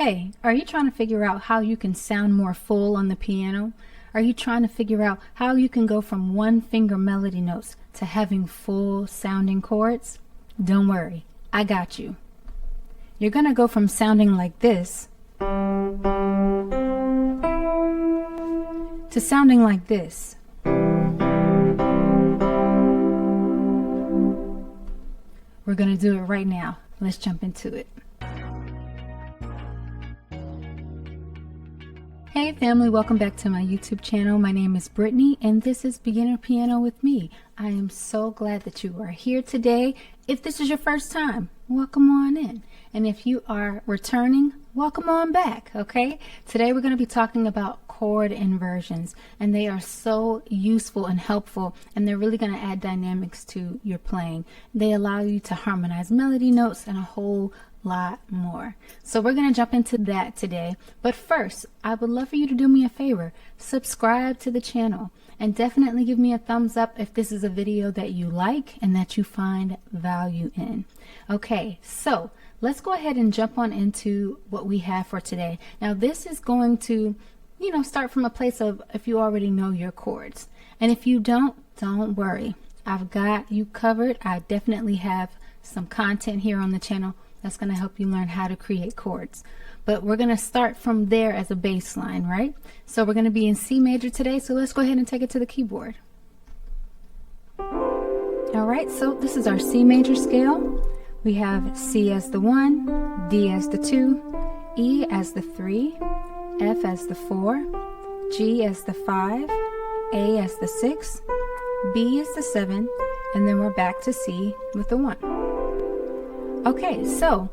Hey, are you trying to figure out how you can sound more full on the piano? Are you trying to figure out how you can go from one finger melody notes to having full sounding chords? Don't worry, I got you. You're going to go from sounding like this to sounding like this. We're going to do it right now. Let's jump into it. Hey family, welcome back to my YouTube channel. My name is Brittany and this is Beginner Piano with me. I am so glad that you are here today. If this is your first time, welcome on in. And if you are returning, welcome on back, okay? Today we're going to be talking about chord inversions, and they are so useful and helpful, and they're really going to add dynamics to your playing. They allow you to harmonize melody notes and a whole lot more. So we're going to jump into that today. But first, I would love for you to do me a favor. Subscribe to the channel and definitely give me a thumbs up if this is a video that you like and that you find value in. Okay, so let's go ahead and jump on into what we have for today. Now this is going to, start from a place of if you already know your chords. And if you don't worry. I've got you covered. I definitely have some content here on the channel that's going to help you learn how to create chords. But we're going to start from there as a baseline, right? So we're going to be in C major today, so let's go ahead and take it to the keyboard. All right, so this is our C major scale. We have C as the 1, D as the 2, E as the 3, F as the 4, G as the 5, A as the 6, B is the 7, and then we're back to C with the 1. Okay, so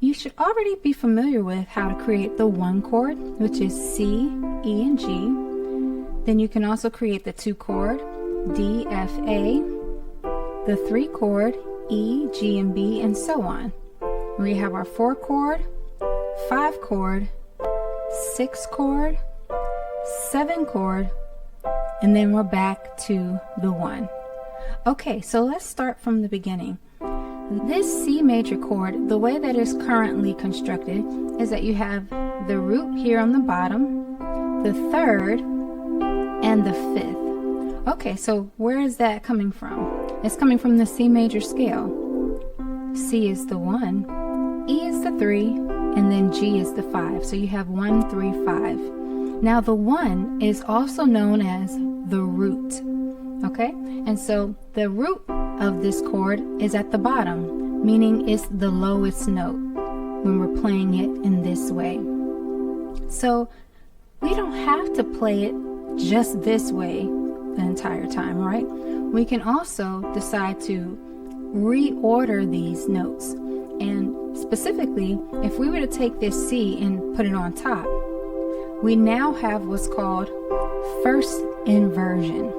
you should already be familiar with how to create the 1 chord, which is C, E, and G. Then you can also create the 2 chord, D, F, A, the 3 chord, E, G, and B, and so on. We have our 4 chord, 5 chord, 6 chord, 7 chord, and then we're back to the 1. Okay, so let's start from the beginning. This C major chord, the way that it's currently constructed is that you have the root here on the bottom, the 3rd, and the 5th. Okay, so where is that coming from? It's coming from the C major scale. C is the 1, E is the 3, and then G is the 5. So you have 1, 3, 5. Now the 1 is also known as the root. Okay, and so the root of this chord is at the bottom, meaning it's the lowest note when we're playing it in this way. So we don't have to play it just this way the entire time, right? We can also decide to reorder these notes. And specifically, if we were to take this C and put it on top, we now have what's called first inversion.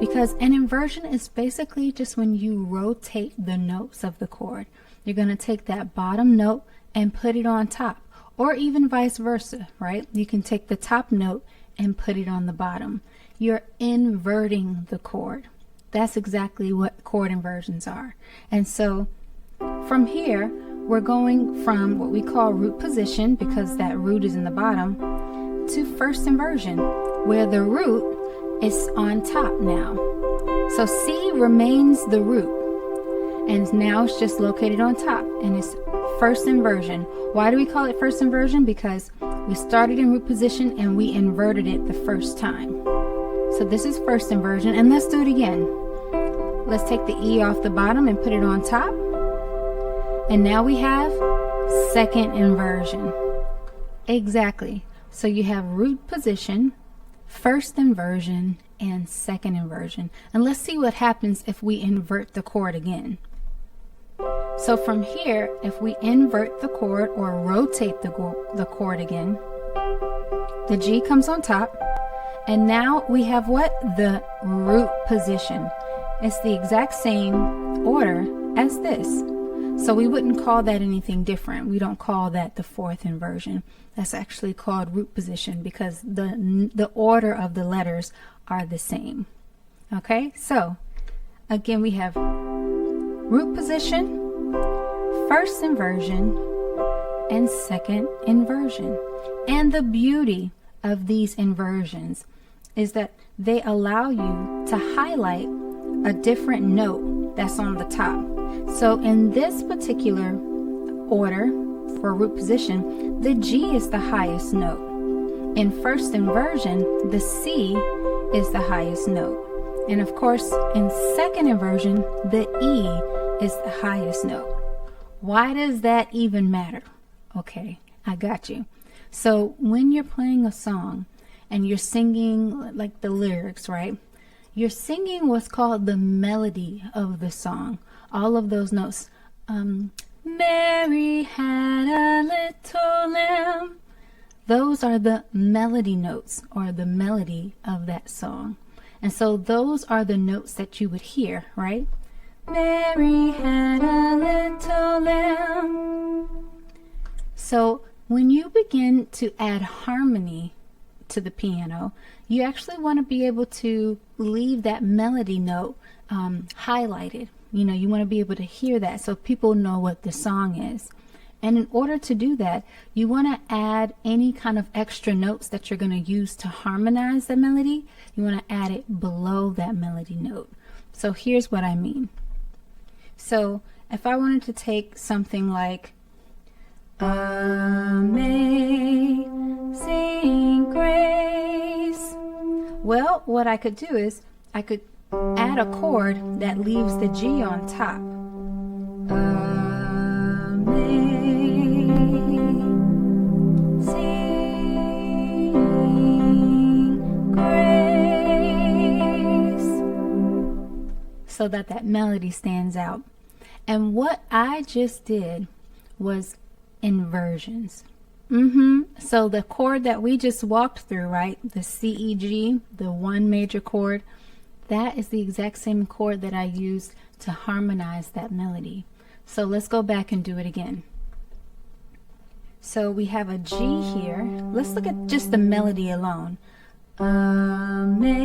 Because an inversion is basically just when you rotate the notes of the chord. You're going to take that bottom note and put it on top, or even vice versa, right? You can take the top note and put it on the bottom. You're inverting the chord. That's exactly what chord inversions are. And so from here, we're going from what we call root position, because that root is in the bottom, to first inversion, where the root is on top now. So C remains the root, and now it's just located on top, and it's first inversion. Why do we call it first inversion? Because we started in root position and we inverted it the first time. So this is first inversion, and let's do it again. Let's take the E off the bottom and put it on top, and now we have second inversion. Exactly. So you have root position, first inversion, and second inversion. And let's see what happens if we invert the chord again. So from here, if we invert the chord or rotate the chord again, the G comes on top, and now we have what? The root position. It's the exact same order as this. So we wouldn't call that anything different. We don't call that the fourth inversion. That's actually called root position because the order of the letters are the same. Okay, so again we have root position, first inversion, and second inversion. And the beauty of these inversions is that they allow you to highlight a different note that's on the top. So in this particular order for root position, the G is the highest note. In first inversion, the C is the highest note. And of course, in second inversion, the E is the highest note. Why does that even matter? Okay, I got you. So when you're playing a song and you're singing like the lyrics, right? You're singing what's called the melody of the song. All of those notes. Mary had a little lamb. Those are the melody notes, or the melody of that song. And so those are the notes that you would hear, right? Mary had a little lamb. So when you begin to add harmony to the piano, you actually want to be able to leave that melody note highlighted. You know, you want to be able to hear that so people know what the song is. And in order to do that, you want to add any kind of extra notes that you're going to use to harmonize the melody. You want to add it below that melody note. So here's what I mean. So if I wanted to take something like Amazing Grace, well, what I could do is I could add a chord that leaves the G on top. So that melody stands out. And what I just did was inversions. So the chord that we just walked through, right? The C, E, G, the one major chord, that is the exact same chord that I used to harmonize that melody. So let's go back and do it again. So we have a G here. Let's look at just the melody alone. Amazing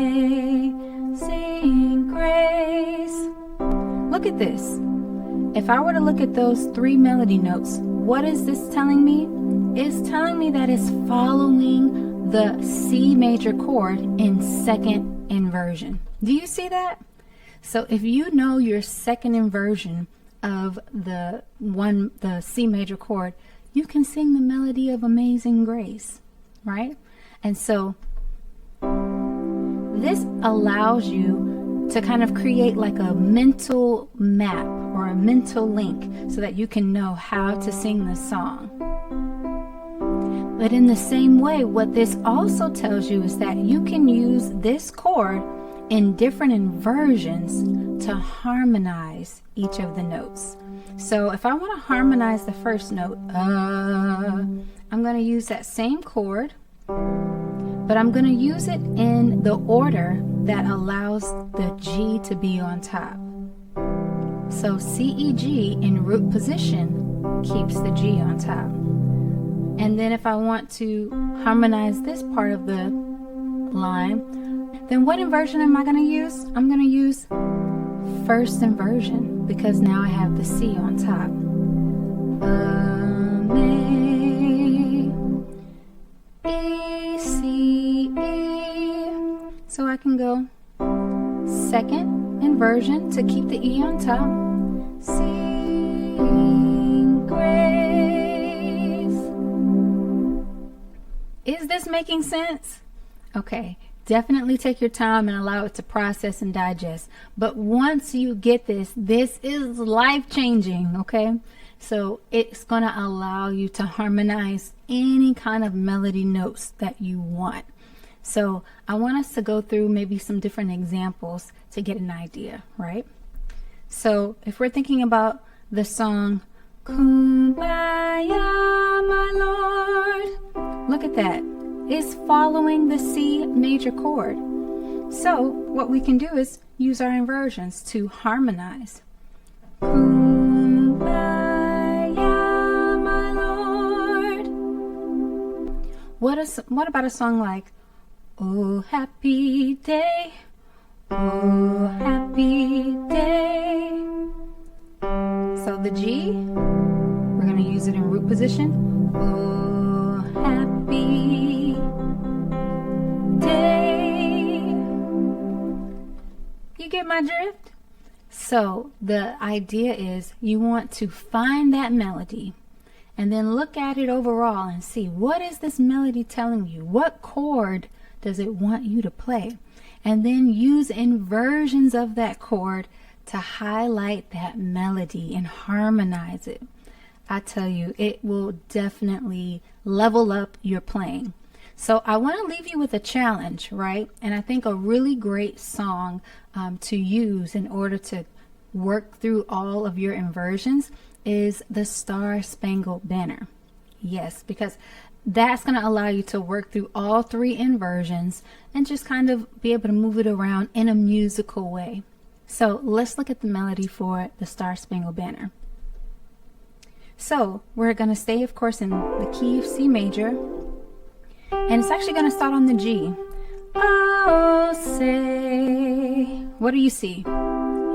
Grace. Look at this. If I were to look at those three melody notes, what is this telling me? It's telling me that it's following the C major chord in second inversion. Do you see that? So if you know your second inversion of the C major chord, you can sing the melody of Amazing Grace, right? And so this allows you to kind of create like a mental map or a mental link so that you can know how to sing the song. But in the same way, what this also tells you is that you can use this chord in different inversions to harmonize each of the notes. So if I want to harmonize the first note, I'm going to use that same chord, but I'm going to use it in the order that allows the G to be on top. So C, E, G in root position keeps the G on top. And then if I want to harmonize this part of the line, then what inversion am I going to use? I'm going to use first inversion because now I have the C on top. E, C, E. So I can go second inversion to keep the E on top. Sing grace. Is this making sense? Okay, definitely take your time and allow it to process and digest. But once you get this, this is life-changing, okay? So it's going to allow you to harmonize any kind of melody notes that you want. So I want us to go through maybe some different examples to get an idea, right? So if we're thinking about the song, Kumbaya, my Lord, look at that. It's following the C major chord. So what we can do is use our inversions to harmonize. Kumbaya, my Lord. What about a song like, Oh happy day, oh happy day. So the G, we're going to use it in root position. Oh, happy day. You get my drift? So the idea is you want to find that melody and then look at it overall and see, what is this melody telling you? What chord does it want you to play? And then use inversions of that chord to highlight that melody and harmonize it. I tell you, it will definitely level up your playing. So I want to leave you with a challenge, right? And I think a really great song to use in order to work through all of your inversions is the Star Spangled Banner. Yes, because that's going to allow you to work through all three inversions and just kind of be able to move it around in a musical way. So let's look at the melody for the Star Spangled Banner. So we're going to stay, of course, in the key of C major, and it's actually going to start on the G. Oh, say, what do you see?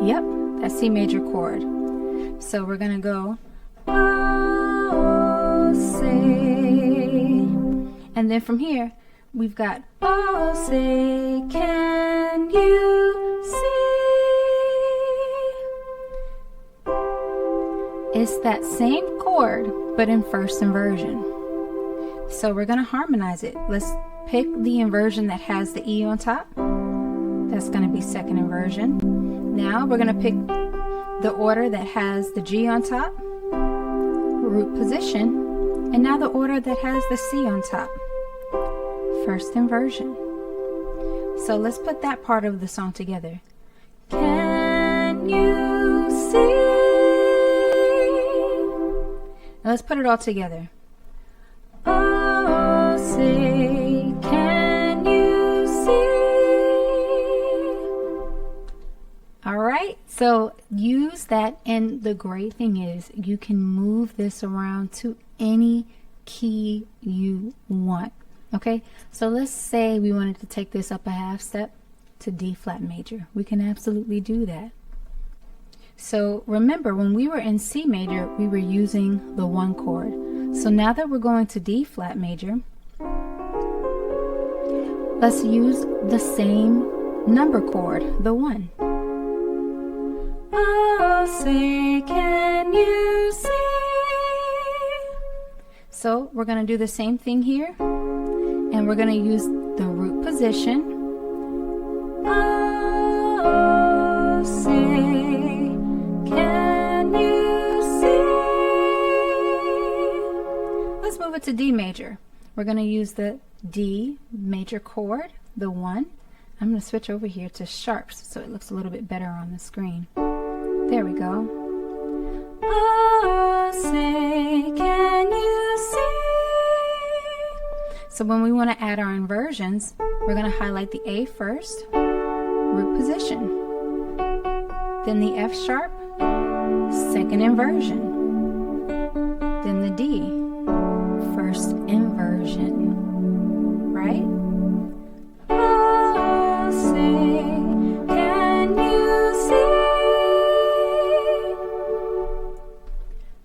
Yep, that C major chord. So we're going to go, oh, say, and then from here we've got, oh, say, can you see? It's that same chord, but in first inversion. So we're going to harmonize it. Let's pick the inversion that has the E on top. That's going to be second inversion. Now we're going to pick the order that has the G on top, root position, and now the order that has the C on top, first inversion. So let's put that part of the song together. Can you see? Now let's put it all together. Oh, say, can you see? All right, so use that, and the great thing is you can move this around to any key you want. Okay, so let's say we wanted to take this up a half step to D flat major. We can absolutely do that. So remember, when we were in C major, we were using the 1 chord. So now that we're going to D flat major, let's use the same number chord, the 1. Oh, say, can you see? So we're going to do the same thing here, and we're going to use the root position. Oh, say, can you see? Let's move it to D major. We're going to use the D major chord, the 1. I'm going to switch over here to sharps so it looks a little bit better on the screen. There we go. Oh, say, can you see? So when we want to add our inversions, we're going to highlight the A first, root position. Then the F sharp, second inversion. Then the D, first inversion. Right? Oh, say, can you see?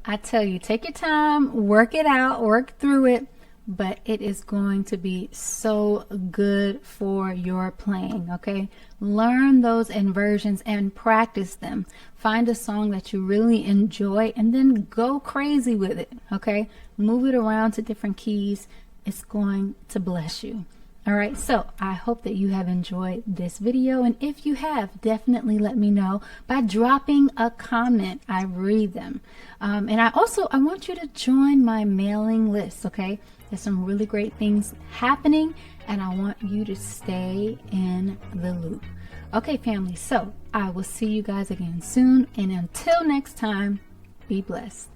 I tell you, take your time, work it out, work through it, but it is going to be so good for your playing, okay? Learn those inversions and practice them. Find a song that you really enjoy and then go crazy with it, okay? Move it around to different keys. It's going to bless you. All right, so I hope that you have enjoyed this video, and if you have, definitely let me know by dropping a comment. I read them. And I want you to join my mailing list, okay? There's some really great things happening, and I want you to stay in the loop. Okay, family, so I will see you guys again soon, and until next time, be blessed.